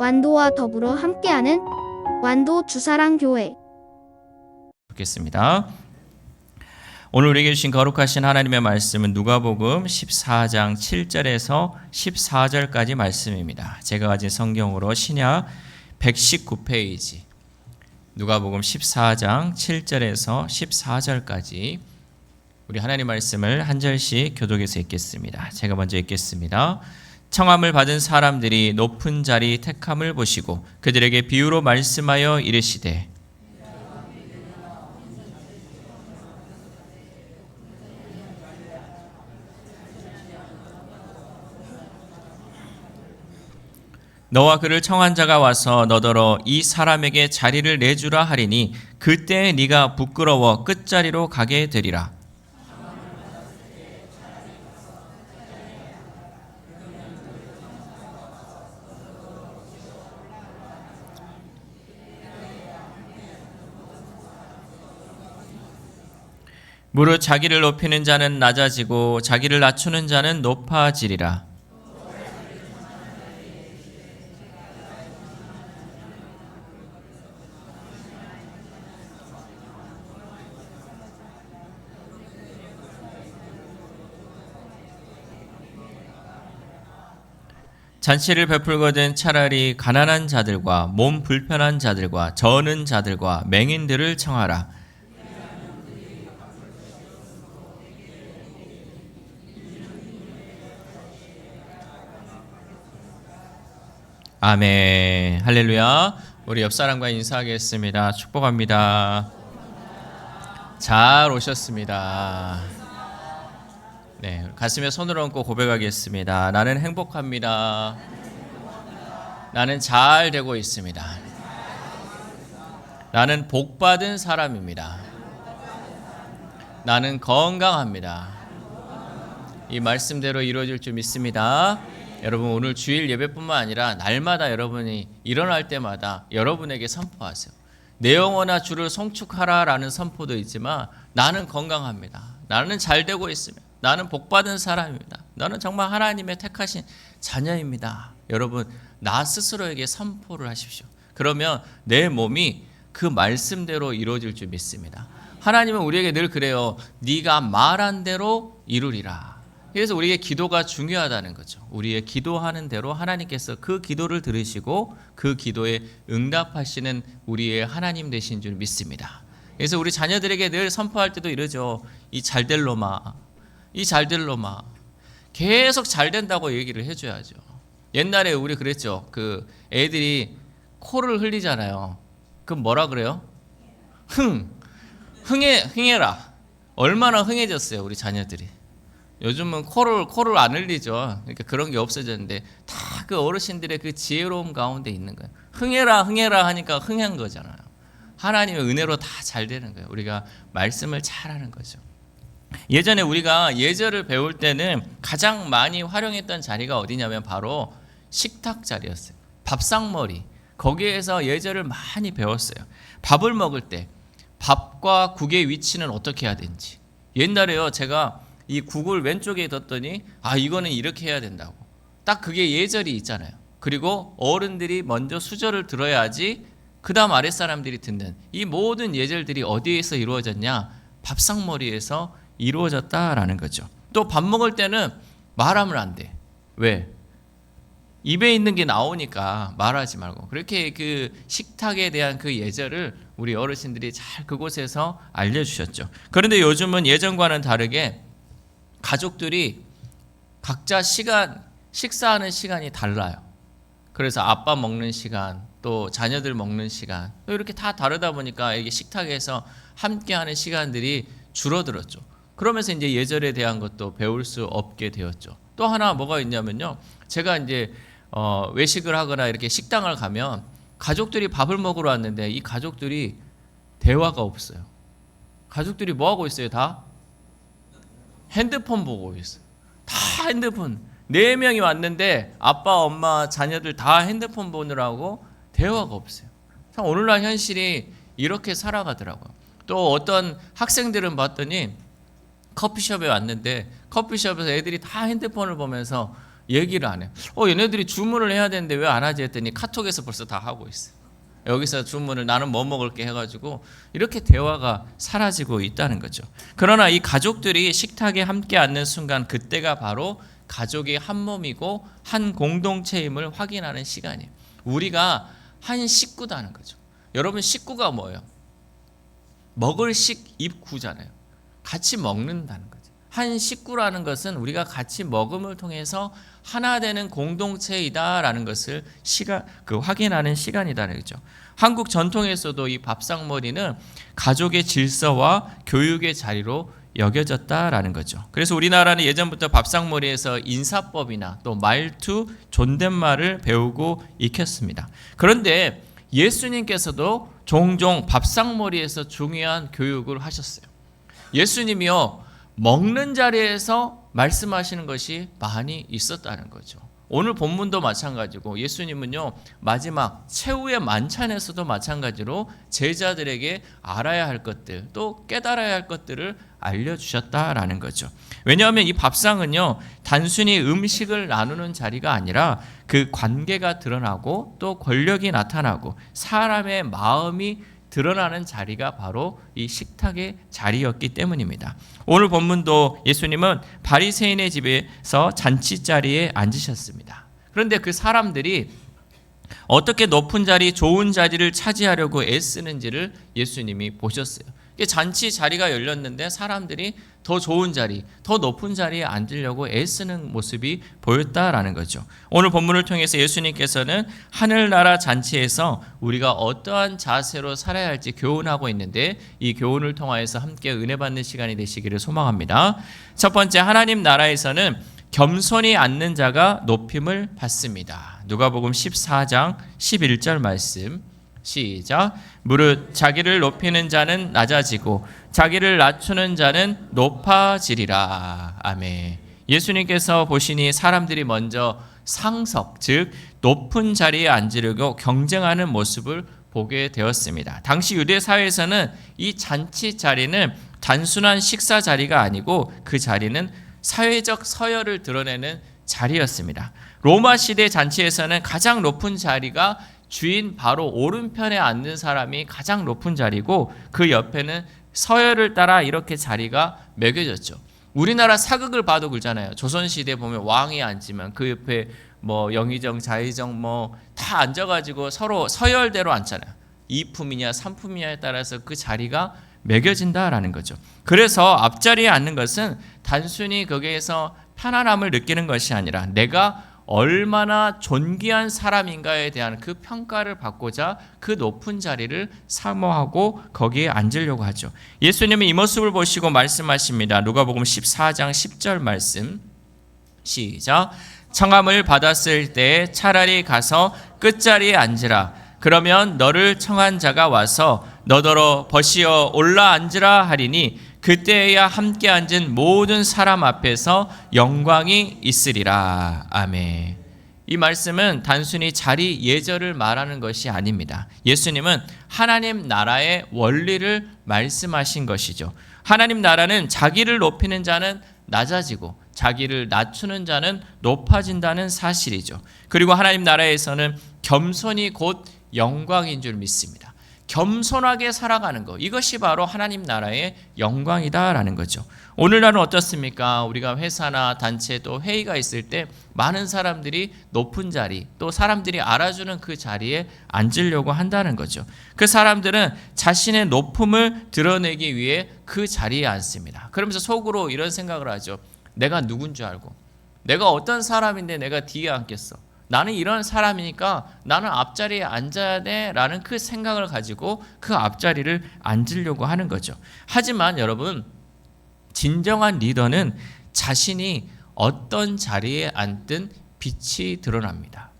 완도와 더불어 함께하는 완도 주사랑교회. 좋겠습니다. 오늘 우리에게 주신 거룩하신 하나님의 말씀은 누가복음 14장 7절에서 14절까지 말씀입니다. 제가 가진 성경으로 신약 119페이지 누가복음 14장 7절에서 14절까지 우리 하나님 말씀을 한 절씩 교독해서 읽겠습니다. 제가 먼저 읽겠습니다. 청함을 받은 사람들이 높은 자리 택함을 보시고 그들에게 비유로 말씀하여 이르시되 너와 그를 청한 자가 와서 너더러 이 사람에게 자리를 내주라 하리니 그때 네가 부끄러워 끝자리로 가게 되리라. 무릇 자기를 높이는 자는 낮아지고 자기를 낮추는 자는 높아지리라. 잔치를 베풀거든 차라리 가난한 자들과 몸 불편한 자들과 저는 자들과 맹인들을 청하라. 아멘. 할렐루야. 우리 옆 사람과 인사하겠습니다. 축복합니다. 잘 오셨습니다. 네, 가슴에 손을 얹고 고백하겠습니다. 나는 행복합니다. 나는 잘 되고 있습니다. 나는 복받은 사람입니다. 나는 건강합니다. 이 말씀대로 이루어질 줄 믿습니다. 여러분 오늘 주일 예배뿐만 아니라 날마다 여러분이 일어날 때마다 여러분에게 선포하세요. 내 영혼아 주를 송축하라라는 선포도 있지만 나는 건강합니다. 나는 잘 되고 있습니다. 나는 복받은 사람입니다. 나는 정말 하나님의 택하신 자녀입니다. 여러분 나 스스로에게 선포를 하십시오. 그러면 내 몸이 그 말씀대로 이루어질 줄 믿습니다. 하나님은 우리에게 늘 그래요. 네가 말한 대로 이루리라. 그래서 우리의 기도가 중요하다는 거죠. 우리의 기도하는 대로 하나님께서 그 기도를 들으시고 그 기도에 응답하시는 우리의 하나님 되신 줄 믿습니다. 그래서 우리 자녀들에게 늘 선포할 때도 이러죠. 이 잘될 놈아, 이 잘될 놈아. 계속 잘 된다고 얘기를 해줘야죠. 옛날에 우리 그랬죠. 그 애들이 코를 흘리잖아요. 그럼 뭐라 그래요? 흥해라. 얼마나 흥해졌어요, 우리 자녀들이. 요즘은 코를 안 흘리죠. 그러니까 그런 게 없어졌는데 다 그 어르신들의 그 지혜로움 가운데 있는 거예요. 흥해라 하니까 흥한 거잖아요. 하나님의 은혜로 다 잘 되는 거예요. 우리가 말씀을 잘하는 거죠. 예전에 우리가 예절을 배울 때는 가장 많이 활용했던 자리가 어디냐면 바로 식탁 자리였어요. 밥상머리. 거기에서 예절을 많이 배웠어요. 밥을 먹을 때 밥과 국의 위치는 어떻게 해야 되는지. 옛날에요, 제가 이 국을 왼쪽에 뒀더니 이거는 이렇게 해야 된다고. 딱 그게 예절이 있잖아요. 그리고 어른들이 먼저 수저를 들어야지 그 다음 아랫사람들이 듣는 이 모든 예절들이 어디에서 이루어졌냐? 밥상머리에서 이루어졌다라는 거죠. 또 밥 먹을 때는 말하면 안 돼. 왜? 입에 있는 게 나오니까 말하지 말고. 그렇게 그 식탁에 대한 그 예절을 우리 어르신들이 잘 그곳에서 알려주셨죠. 그런데 요즘은 예전과는 다르게 가족들이 각자 식사하는 시간이 달라요. 그래서 아빠 먹는 시간, 또 자녀들 먹는 시간, 또 이렇게 다 다르다 보니까 이게 식탁에서 함께하는 시간들이 줄어들었죠. 그러면서 이제 예절에 대한 것도 배울 수 없게 되었죠. 또 하나 뭐가 있냐면요. 제가 이제 외식을 하거나 이렇게 식당을 가면 가족들이 밥을 먹으러 왔는데 이 가족들이 대화가 없어요. 가족들이 뭐 하고 있어요? 다 핸드폰 보고 있어요. 다 핸드폰. 4명이 왔는데 아빠, 엄마, 자녀들 다 핸드폰 보느라고 대화가 없어요. 참 오늘날 현실이 이렇게 살아가더라고요. 또 어떤 학생들은 봤더니 커피숍에 왔는데 커피숍에서 애들이 다 핸드폰을 보면서 얘기를 안 해요. 얘네들이 주문을 해야 되는데 왜 안 하지 했더니 카톡에서 벌써 다 하고 있어요. 여기서 주문을 나는 뭐 먹을게 해가지고 이렇게 대화가 사라지고 있다는 거죠. 그러나 이 가족들이 식탁에 함께 앉는 순간 그때가 바로 가족이 한 몸이고 한 공동체임을 확인하는 시간이에요. 우리가 한 식구다는 거죠. 여러분 식구가 뭐예요? 먹을 입구잖아요. 같이 먹는다는 거죠. 한 식구라는 것은 우리가 같이 먹음을 통해서 하나 되는 공동체이다라는 것을 확인하는 시간이다는 거죠. 한국 전통에서도 이 밥상머리는 가족의 질서와 교육의 자리로 여겨졌다라는 거죠. 그래서 우리나라는 예전부터 밥상머리에서 인사법이나 또 말투, 존댓말을 배우고 익혔습니다. 그런데 예수님께서도 종종 밥상머리에서 중요한 교육을 하셨어요. 예수님이요, 먹는 자리에서 말씀하시는 것이 많이 있었다는 거죠. 오늘 본문도 마찬가지고 예수님은요, 마지막 최후의 만찬에서도 마찬가지로 제자들에게 알아야 할 것들, 또 깨달아야 할 것들을 알려주셨다라는 거죠. 왜냐하면 이 밥상은요, 단순히 음식을 나누는 자리가 아니라 그 관계가 드러나고 또 권력이 나타나고 사람의 마음이 드러나는 자리가 바로 이 식탁의 자리였기 때문입니다. 오늘 본문도 예수님은 바리새인의 집에서 잔치 자리에 앉으셨습니다. 그런데 그 사람들이 어떻게 높은 자리, 좋은 자리를 차지하려고 애쓰는지를 예수님이 보셨어요. 잔치 자리가 열렸는데 사람들이 더 좋은 자리, 더 높은 자리에 앉으려고 애쓰는 모습이 보였다라는 거죠. 오늘 본문을 통해서 예수님께서는 하늘나라 잔치에서 우리가 어떠한 자세로 살아야 할지 교훈하고 있는데 이 교훈을 통하여서 함께 은혜 받는 시간이 되시기를 소망합니다. 첫 번째, 하나님 나라에서는 겸손히 앉는 자가 높임을 받습니다. 누가복음 14장 11절 말씀 시작. 무릇 자기를 높이는 자는 낮아지고 자기를 낮추는 자는 높아지리라. 아멘. 예수님께서 보시니 사람들이 먼저 상석, 즉 높은 자리에 앉으려고 경쟁하는 모습을 보게 되었습니다. 당시 유대 사회에서는 이 잔치 자리는 단순한 식사 자리가 아니고 그 자리는 사회적 서열을 드러내는 자리였습니다. 로마 시대 잔치에서는 가장 높은 자리가 주인 바로 오른편에 앉는 사람이 가장 높은 자리고 그 옆에는 서열을 따라 이렇게 자리가 매겨졌죠. 우리나라 사극을 봐도 그러잖아요. 조선시대 보면 왕이 앉으면 그 옆에 뭐 영의정, 자의정 뭐 다 앉아가지고 서로 서열대로 앉잖아요. 2품이냐 3품이냐에 따라서 그 자리가 매겨진다라는 거죠. 그래서 앞자리에 앉는 것은 단순히 거기에서 편안함을 느끼는 것이 아니라 내가 얼마나 존귀한 사람인가에 대한 그 평가를 받고자 그 높은 자리를 사모하고 거기에 앉으려고 하죠. 예수님은 이 모습을 보시고 말씀하십니다. 누가복음 14장 10절 말씀 시작. 청함을 받았을 때 차라리 가서 끝자리에 앉으라. 그러면 너를 청한 자가 와서 너더러 벗이어 올라 앉으라 하리니 그때야 함께 앉은 모든 사람 앞에서 영광이 있으리라. 아멘. 이 말씀은 단순히 자리 예절을 말하는 것이 아닙니다. 예수님은 하나님 나라의 원리를 말씀하신 것이죠. 하나님 나라는 자기를 높이는 자는 낮아지고 자기를 낮추는 자는 높아진다는 사실이죠. 그리고 하나님 나라에서는 겸손이 곧 영광인 줄 믿습니다. 겸손하게 살아가는 것, 이것이 바로 하나님 나라의 영광이다라는 거죠. 오늘날은 어떻습니까? 우리가 회사나 단체 또 회의가 있을 때 많은 사람들이 높은 자리, 또 사람들이 알아주는 그 자리에 앉으려고 한다는 거죠. 그 사람들은 자신의 높음을 드러내기 위해 그 자리에 앉습니다. 그러면서 속으로 이런 생각을 하죠. 내가 누군 줄 알고, 내가 어떤 사람인데 내가 뒤에 앉겠어. 나는 이런 사람이니까 나는 앞자리에 앉아야 돼 라는 그 생각을 가지고 그 앞자리를 앉으려고 하는 거죠. 하지만 여러분, 진정한 리더는 자신이 어떤 자리에 앉든 빛이 드러납니다.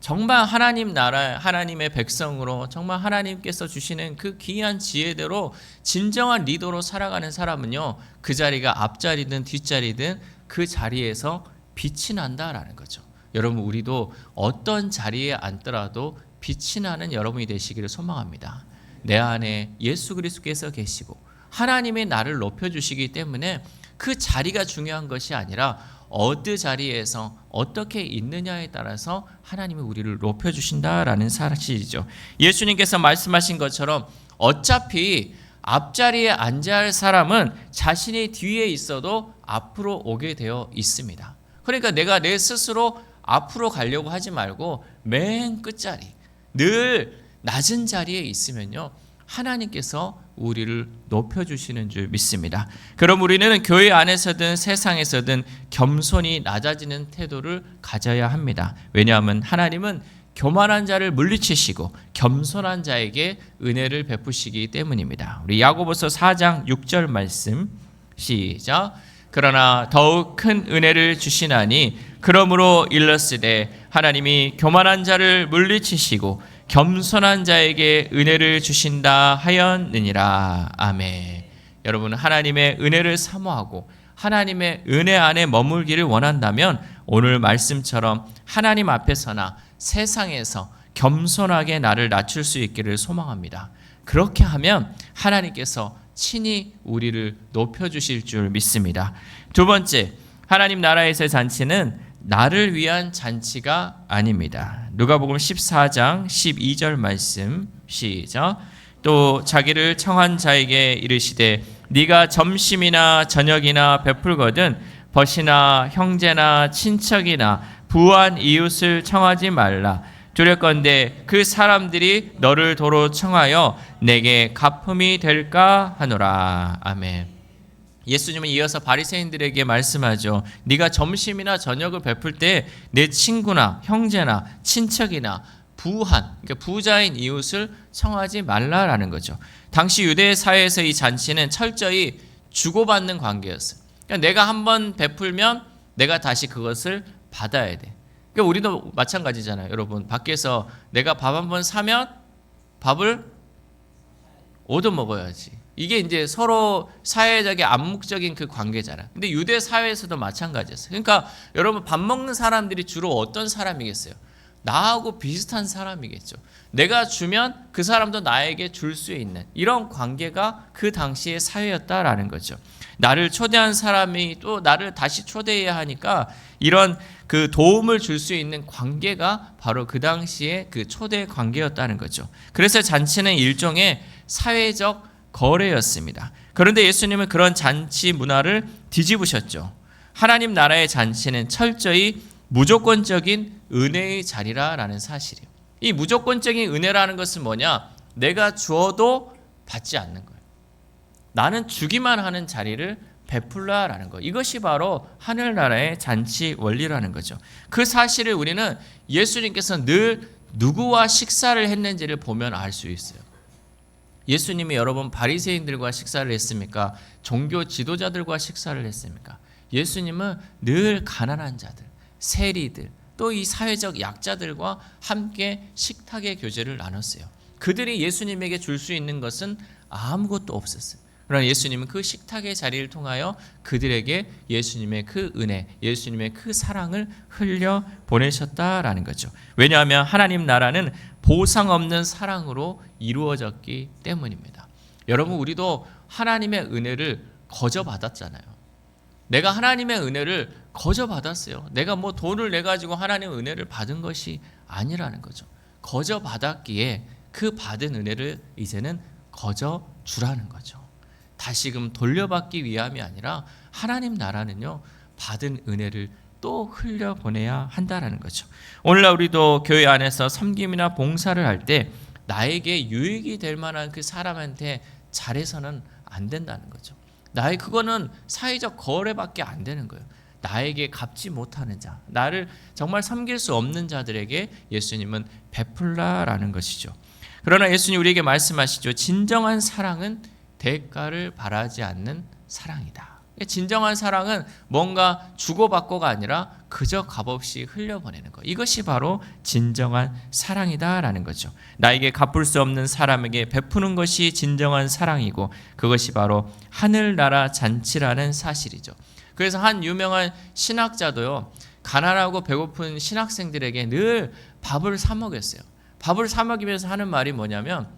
정말 하나님 나라, 하나님의 백성으로 정말 하나님께서 주시는 그 귀한 지혜대로 진정한 리더로 살아가는 사람은요, 그 자리가 앞자리든 뒷자리든 그 자리에서 빛이 난다라는 거죠. 여러분, 우리도 어떤 자리에 앉더라도 빛이 나는 여러분이 되시기를 소망합니다. 내 안에 예수 그리스도께서 계시고 하나님의 나를 높여주시기 때문에 그 자리가 중요한 것이 아니라 어느 자리에서 어떻게 있느냐에 따라서 하나님이 우리를 높여주신다라는 사실이죠. 예수님께서 말씀하신 것처럼 어차피 앞자리에 앉아야 할 사람은 자신이 뒤에 있어도 앞으로 오게 되어 있습니다. 그러니까 내가 내 스스로 앞으로 가려고 하지 말고 맨 끝자리, 늘 낮은 자리에 있으면요, 하나님께서 우리를 높여주시는 줄 믿습니다. 그럼 우리는 교회 안에서든 세상에서든 겸손히 낮아지는 태도를 가져야 합니다. 왜냐하면 하나님은 교만한 자를 물리치시고 겸손한 자에게 은혜를 베푸시기 때문입니다. 우리 야고보서 4장 6절 말씀 시작. 그러나 더욱 큰 은혜를 주시나니 그러므로 일렀으되 하나님이 교만한 자를 물리치시고 겸손한 자에게 은혜를 주신다 하였느니라. 아멘. 여러분, 하나님의 은혜를 사모하고 하나님의 은혜 안에 머물기를 원한다면 오늘 말씀처럼 하나님 앞에서나 세상에서 겸손하게 나를 낮출 수 있기를 소망합니다. 그렇게 하면 하나님께서 친히 우리를 높여주실 줄 믿습니다. 두 번째, 하나님 나라에서의 잔치는 나를 위한 잔치가 아닙니다. 누가복음 14장 12절 말씀 시작. 또 자기를 청한 자에게 이르시되 네가 점심이나 저녁이나 베풀거든 벗이나 형제나 친척이나 부한 이웃을 청하지 말라. 두렵건대 그 사람들이 너를 도로 청하여 내게 갚음이 될까 하노라. 아멘. 예수님은 이어서 바리새인들에게 말씀하죠. 네가 점심이나 저녁을 베풀 때 내 친구나 형제나 친척이나 부한, 그러니까 부자인 이웃을 청하지 말라라는 거죠. 당시 유대 사회에서 이 잔치는 철저히 주고받는 관계였어요. 그러니까 내가 한번 베풀면 내가 다시 그것을 받아야 돼. 그러니까 우리도 마찬가지잖아요. 여러분, 밖에서 내가 밥 한번 사면 밥을 얻어 먹어야지. 이게 이제 서로 사회적인 암묵적인 그 관계잖아요. 근데 유대 사회에서도 마찬가지였어요. 그러니까 여러분, 밥 먹는 사람들이 주로 어떤 사람이겠어요? 나하고 비슷한 사람이겠죠. 내가 주면 그 사람도 나에게 줄 수 있는 이런 관계가 그 당시의 사회였다라는 거죠. 나를 초대한 사람이 또 나를 다시 초대해야 하니까 이런 그 도움을 줄 수 있는 관계가 바로 그 당시의 그 초대 관계였다는 거죠. 그래서 잔치는 일종의 사회적 거래였습니다. 그런데 예수님은 그런 잔치 문화를 뒤집으셨죠. 하나님 나라의 잔치는 철저히 무조건적인 은혜의 자리라는 사실이에요. 이 무조건적인 은혜라는 것은 뭐냐? 내가 주어도 받지 않는 거예요. 나는 주기만 하는 자리를 베풀라라는 거. 이것이 바로 하늘나라의 잔치 원리라는 거죠. 그 사실을 우리는 예수님께서 늘 누구와 식사를 했는지를 보면 알 수 있어요. 예수님이 여러분 바리새인들과 식사를 했습니까? 종교 지도자들과 식사를 했습니까? 예수님은 늘 가난한 자들, 세리들, 또 이 사회적 약자들과 함께 식탁의 교제를 나눴어요. 그들이 예수님에게 줄 수 있는 것은 아무것도 없었어요. 그러나 예수님은 그 식탁의 자리를 통하여 그들에게 예수님의 그 은혜, 예수님의 그 사랑을 흘려 보내셨다라는 거죠. 왜냐하면 하나님 나라는 보상 없는 사랑으로 이루어졌기 때문입니다. 여러분, 우리도 하나님의 은혜를 거저받았잖아요. 내가 하나님의 은혜를 거저받았어요. 내가 뭐 돈을 내 가지고 하나님의 은혜를 받은 것이 아니라는 거죠. 거저받았기에 그 받은 은혜를 이제는 거저 주라는 거죠. 다시금 돌려받기 위함이 아니라 하나님 나라는요, 받은 은혜를 또 흘려보내야 한다라는 거죠. 오늘날 우리도 교회 안에서 섬김이나 봉사를 할 때 나에게 유익이 될 만한 그 사람한테 잘해서는 안 된다는 거죠. 그거는 사회적 거래밖에 안 되는 거예요. 나에게 갚지 못하는 자, 나를 정말 섬길 수 없는 자들에게 예수님은 베풀라라는 것이죠. 그러나 예수님 우리에게 말씀하시죠. 진정한 사랑은 대가를 바라지 않는 사랑이다. 진정한 사랑은 뭔가 주고받고가 아니라 그저 값없이 흘려보내는 것. 이것이 바로 진정한 사랑이다라는 거죠. 나에게 갚을 수 없는 사람에게 베푸는 것이 진정한 사랑이고 그것이 바로 하늘나라 잔치라는 사실이죠. 그래서 한 유명한 신학자도요, 가난하고 배고픈 신학생들에게 늘 밥을 사 먹였어요. 밥을 사 먹이면서 하는 말이 뭐냐면,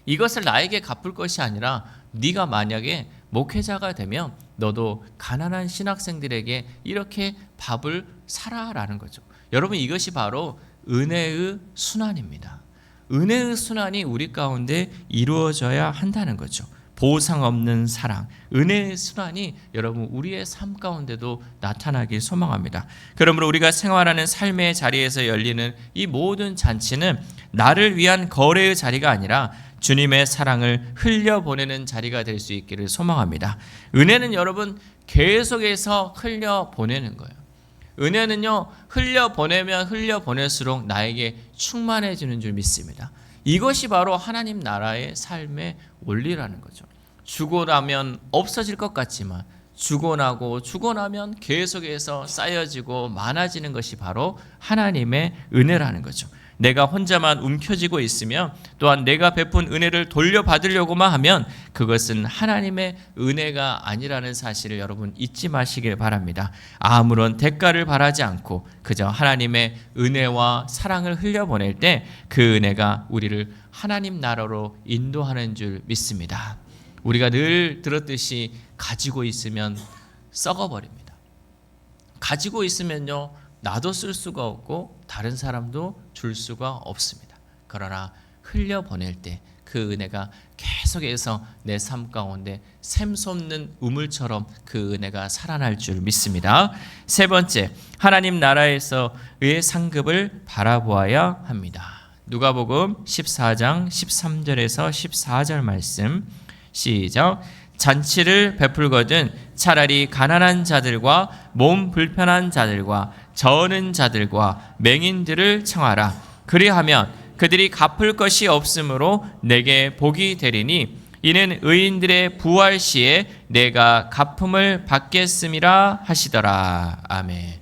이것을 나에게 갚을 것이 아니라 네가 만약에 목회자가 되면 너도 가난한 신학생들에게 이렇게 밥을 사라라는 거죠. 여러분, 이것이 바로 은혜의 순환입니다. 은혜의 순환이 우리 가운데 이루어져야 한다는 거죠. 보상 없는 사랑, 은혜의 순환이 여러분 우리의 삶 가운데도 나타나길 소망합니다. 그러므로 우리가 생활하는 삶의 자리에서 열리는 이 모든 잔치는 나를 위한 거래의 자리가 아니라 주님의 사랑을 흘려보내는 자리가 될 수 있기를 소망합니다. 은혜는 여러분 계속해서 흘려보내는 거예요. 은혜는요, 흘려보내면 흘려보낼수록 나에게 충만해지는 줄 믿습니다. 이것이 바로 하나님 나라의 삶의 원리라는 거죠. 주고 나면 없어질 것 같지만 주고 나면 계속해서 쌓여지고 많아지는 것이 바로 하나님의 은혜라는 거죠. 내가 혼자만 움켜쥐고 있으면, 또한 내가 베푼 은혜를 돌려받으려고만 하면 그것은 하나님의 은혜가 아니라는 사실을 여러분 잊지 마시길 바랍니다. 아무런 대가를 바라지 않고 그저 하나님의 은혜와 사랑을 흘려보낼 때 그 은혜가 우리를 하나님 나라로 인도하는 줄 믿습니다. 우리가 늘 들었듯이 가지고 있으면 썩어버립니다. 가지고 있으면요, 나도 쓸 수가 없고 다른 사람도 줄 수가 없습니다. 그러나 흘려보낼 때 그 은혜가 계속해서 내 삶 가운데 샘솟는 우물처럼 그 은혜가 살아날 줄 믿습니다. 세 번째, 하나님 나라에서의 상급을 바라보아야 합니다. 누가복음 14장 13절에서 14절 말씀 시작. 잔치를 베풀거든 차라리 가난한 자들과 몸 불편한 자들과 저는 자들과 맹인들을 청하라. 그리하면 그들이 갚을 것이 없으므로 내게 복이 되리니 이는 의인들의 부활 시에 내가 갚음을 받겠음이라 하시더라. 아멘.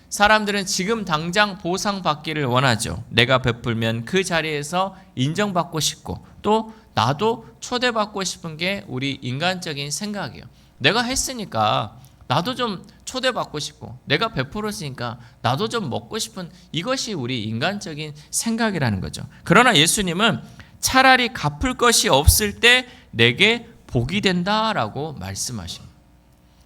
사람들은 지금 당장 보상받기를 원하죠. 내가 베풀면 그 자리에서 인정받고 싶고 또 나도 초대받고 싶은 게 우리 인간적인 생각이에요. 내가 했으니까 나도 좀 초대받고 싶고 내가 베풀었으니까 나도 좀 먹고 싶은, 이것이 우리 인간적인 생각이라는 거죠. 그러나 예수님은 차라리 갚을 것이 없을 때 내게 복이 된다라고 말씀하십니다.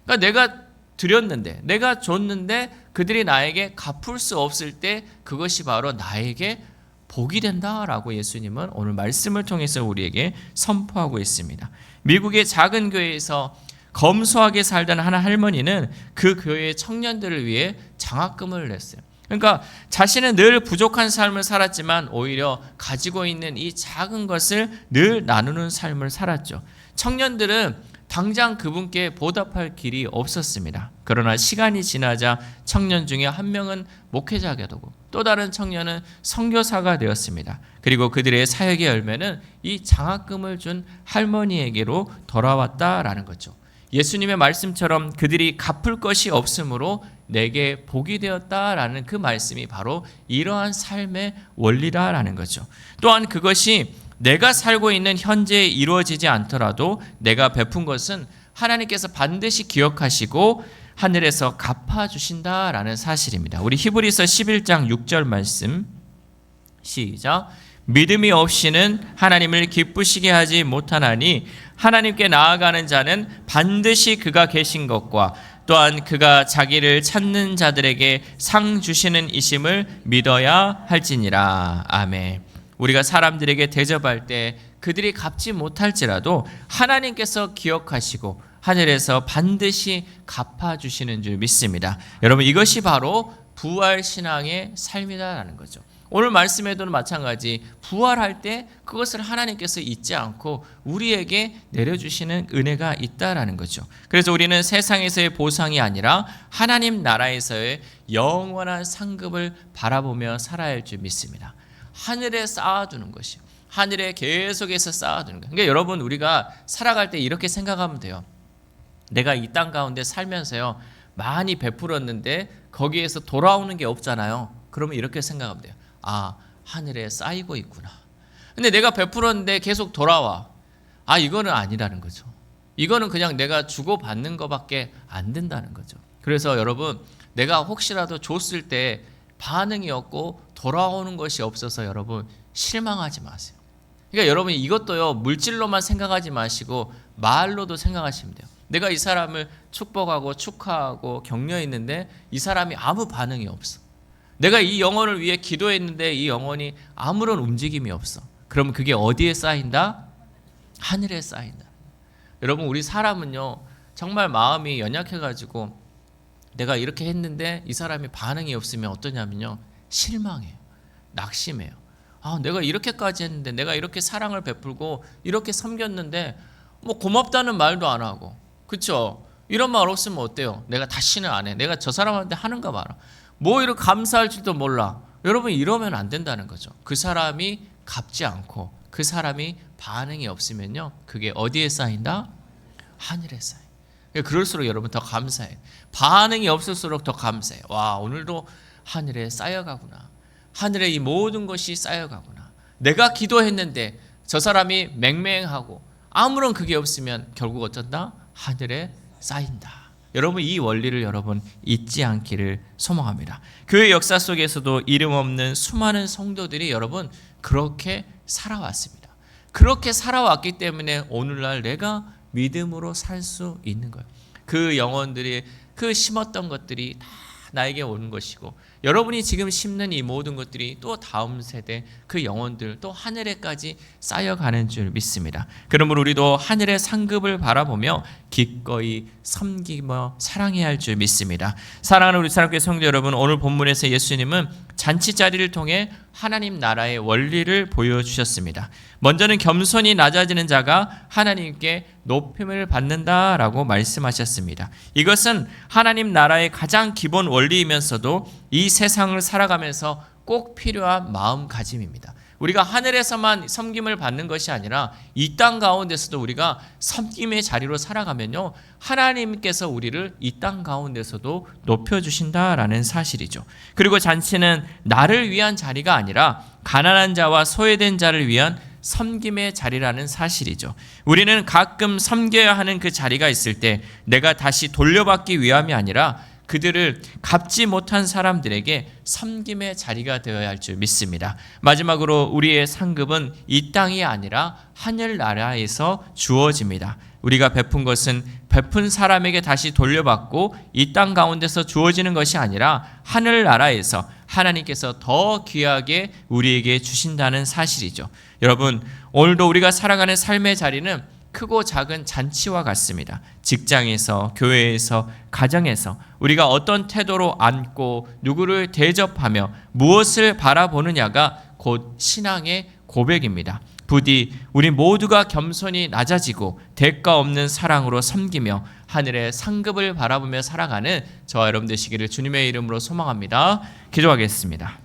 그러니까 내가 드렸는데, 내가 줬는데 그들이 나에게 갚을 수 없을 때 그것이 바로 나에게 복이 된다라고 예수님은 오늘 말씀을 통해서 우리에게 선포하고 있습니다. 미국의 작은 교회에서 검소하게 살던 한 할머니는 그 교회의 청년들을 위해 장학금을 냈어요. 그러니까 자신은 늘 부족한 삶을 살았지만 오히려 가지고 있는 이 작은 것을 늘 나누는 삶을 살았죠. 청년들은 당장 그분께 보답할 길이 없었습니다. 그러나 시간이 지나자 청년 중에 한 명은 목회자가 되고 또 다른 청년은 선교사가 되었습니다. 그리고 그들의 사역의 열매는 이 장학금을 준 할머니에게로 돌아왔다라는 거죠. 예수님의 말씀처럼 그들이 갚을 것이 없으므로 내게 복이 되었다라는 그 말씀이 바로 이러한 삶의 원리라는 거죠. 또한 그것이 내가 살고 있는 현재에 이루어지지 않더라도 내가 베푼 것은 하나님께서 반드시 기억하시고 하늘에서 갚아주신다라는 사실입니다. 우리 히브리서 11장 6절 말씀 시작. 믿음이 없이는 하나님을 기쁘시게 하지 못하나니 하나님께 나아가는 자는 반드시 그가 계신 것과 또한 그가 자기를 찾는 자들에게 상 주시는 이심을 믿어야 할지니라. 아멘. 우리가 사람들에게 대접할 때 그들이 갚지 못할지라도 하나님께서 기억하시고 하늘에서 반드시 갚아주시는 줄 믿습니다. 여러분, 이것이 바로 부활신앙의 삶이다라는 거죠. 오늘 말씀에도 마찬가지, 부활할 때 그것을 하나님께서 잊지 않고 우리에게 내려주시는 은혜가 있다라는 거죠. 그래서 우리는 세상에서의 보상이 아니라 하나님 나라에서의 영원한 상급을 바라보며 살아야 할 줄 믿습니다. 하늘에 쌓아두는 것이요, 하늘에 계속해서 쌓아두는 거예요. 그러니까 여러분, 우리가 살아갈 때 이렇게 생각하면 돼요. 내가 이 땅 가운데 살면서요 많이 베풀었는데 거기에서 돌아오는 게 없잖아요. 그러면 이렇게 생각하면 돼요. 아, 하늘에 쌓이고 있구나. 근데 내가 베풀었는데 계속 돌아와. 아, 이거는 아니라는 거죠. 이거는 그냥 내가 주고받는 것밖에 안 된다는 거죠. 그래서 여러분, 내가 혹시라도 줬을 때 반응이 없고 돌아오는 것이 없어서 여러분 실망하지 마세요. 그러니까 여러분, 이것도요 물질로만 생각하지 마시고 말로도 생각하시면 돼요. 내가 이 사람을 축복하고 축하하고 격려했는데 이 사람이 아무 반응이 없어. 내가 이 영혼을 위해 기도했는데 이 영혼이 아무런 움직임이 없어. 그러면 그게 어디에 쌓인다? 하늘에 쌓인다. 여러분, 우리 사람은요 정말 마음이 연약해가지고 내가 이렇게 했는데 이 사람이 반응이 없으면 어떠냐면요, 실망해요. 낙심해요. 내가 이렇게까지 했는데, 내가 이렇게 사랑을 베풀고 이렇게 섬겼는데 뭐 고맙다는 말도 안 하고, 그렇죠? 이런 말 없으면 어때요? 내가 다시는 안 해. 내가 저 사람한테 하는가 봐라. 뭐 이렇게 감사할 줄도 몰라. 여러분, 이러면 안 된다는 거죠. 그 사람이 갚지 않고 그 사람이 반응이 없으면요, 그게 어디에 쌓인다? 하늘에 쌓여. 그럴수록 여러분 더 감사해. 반응이 없을수록 더 감사해. 와, 오늘도 하늘에 쌓여가구나. 하늘에 이 모든 것이 쌓여가구나. 내가 기도했는데 저 사람이 맹맹하고 아무런 그게 없으면 결국 어쩐다? 하늘에 쌓인다. 여러분, 이 원리를 여러분 잊지 않기를 소망합니다. 교회 역사 속에서도 이름 없는 수많은 성도들이 여러분 그렇게 살아왔습니다. 그렇게 살아왔기 때문에 오늘날 내가 믿음으로 살 수 있는 거예요. 그 영혼들이, 그 심었던 것들이 다 나에게 오는 것이고, 여러분이 지금 심는 이 모든 것들이 또 다음 세대 그 영혼들 또 하늘에까지 쌓여가는 줄 믿습니다. 그러므로 우리도 하늘의 상급을 바라보며 기꺼이 섬기며 사랑해야 할 줄 믿습니다. 사랑하는 우리 사랑교회 성도 여러분, 오늘 본문에서 예수님은 잔치자리를 통해 하나님 나라의 원리를 보여주셨습니다. 먼저는 겸손히 낮아지는 자가 하나님께 높임을 받는다라고 말씀하셨습니다. 이것은 하나님 나라의 가장 기본 원리이면서도 이 세상을 살아가면서 꼭 필요한 마음가짐입니다. 우리가 하늘에서만 섬김을 받는 것이 아니라 이 땅 가운데서도 우리가 섬김의 자리로 살아가면요, 하나님께서 우리를 이 땅 가운데서도 높여주신다라는 사실이죠. 그리고 잔치는 나를 위한 자리가 아니라 가난한 자와 소외된 자를 위한 섬김의 자리라는 사실이죠. 우리는 가끔 섬겨야 하는 그 자리가 있을 때 내가 다시 돌려받기 위함이 아니라 그들을 갚지 못한 사람들에게 섬김의 자리가 되어야 할 줄 믿습니다. 마지막으로 우리의 상급은 이 땅이 아니라 하늘나라에서 주어집니다. 우리가 베푼 것은 베푼 사람에게 다시 돌려받고 이 땅 가운데서 주어지는 것이 아니라 하늘나라에서 하나님께서 더 귀하게 우리에게 주신다는 사실이죠. 여러분, 오늘도 우리가 살아가는 삶의 자리는 크고 작은 잔치와 같습니다. 직장에서, 교회에서, 가정에서 우리가 어떤 태도로 앉고 누구를 대접하며 무엇을 바라보느냐가 곧 신앙의 고백입니다. 부디 우리 모두가 겸손히 낮아지고 대가 없는 사랑으로 섬기며 하늘의 상급을 바라보며 살아가는 저와 여러분 되시기를 주님의 이름으로 소망합니다. 기도하겠습니다.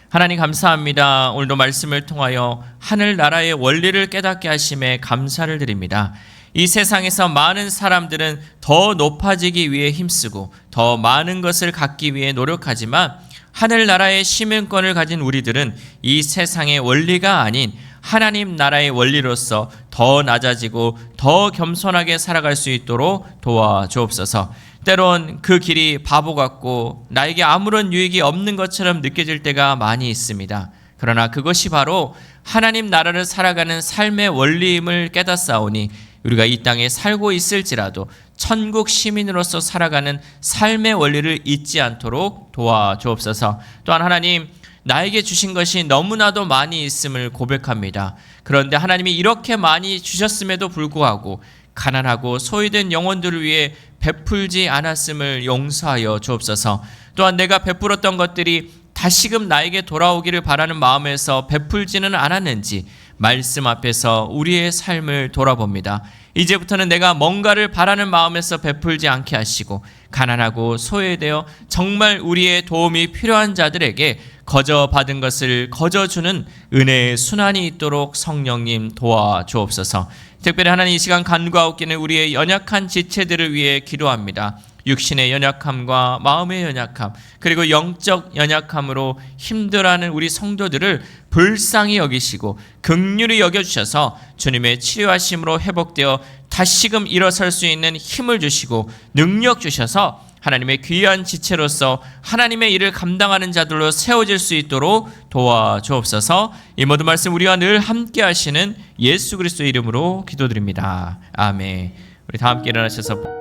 하나님 감사합니다. 오늘도 말씀을 통하여 하늘나라의 원리를 깨닫게 하심에 감사를 드립니다. 이 세상에서 많은 사람들은 더 높아지기 위해 힘쓰고 더 많은 것을 갖기 위해 노력하지만 하늘나라의 시민권을 가진 우리들은 이 세상의 원리가 아닌 하나님 나라의 원리로서 더 낮아지고 더 겸손하게 살아갈 수 있도록 도와주옵소서. 때론 그 길이 바보 같고 나에게 아무런 유익이 없는 것처럼 느껴질 때가 많이 있습니다. 그러나 그것이 바로 하나님 나라를 살아가는 삶의 원리임을 깨닫사오니 우리가 이 땅에 살고 있을지라도 천국 시민으로서 살아가는 삶의 원리를 잊지 않도록 도와주옵소서. 또한 하나님, 나에게 주신 것이 너무나도 많이 있음을 고백합니다. 그런데 하나님이 이렇게 많이 주셨음에도 불구하고 가난하고 소외된 영혼들을 위해 베풀지 않았음을 용서하여 주옵소서. 또한 내가 베풀었던 것들이 다시금 나에게 돌아오기를 바라는 마음에서 베풀지는 않았는지 말씀 앞에서 우리의 삶을 돌아봅니다. 이제부터는 내가 뭔가를 바라는 마음에서 베풀지 않게 하시고 가난하고 소외되어 정말 우리의 도움이 필요한 자들에게 거저 받은 것을 거저 주는 은혜의 순환이 있도록 성령님 도와주옵소서. 특별히 하나님, 이 시간 간구하옵기는 우리의 연약한 지체들을 위해 기도합니다. 육신의 연약함과 마음의 연약함, 그리고 영적 연약함으로 힘들어하는 우리 성도들을 불쌍히 여기시고 긍휼히 여겨주셔서 주님의 치료하심으로 회복되어 다시금 일어설 수 있는 힘을 주시고 능력 주셔서 하나님의 귀한 지체로서 하나님의 일을 감당하는 자들로 세워질 수 있도록 도와주옵소서. 이 모든 말씀 우리와 늘 함께 하시는 예수 그리스도의 이름으로 기도드립니다. 아멘. 우리 우리 다 함께 일어나셔서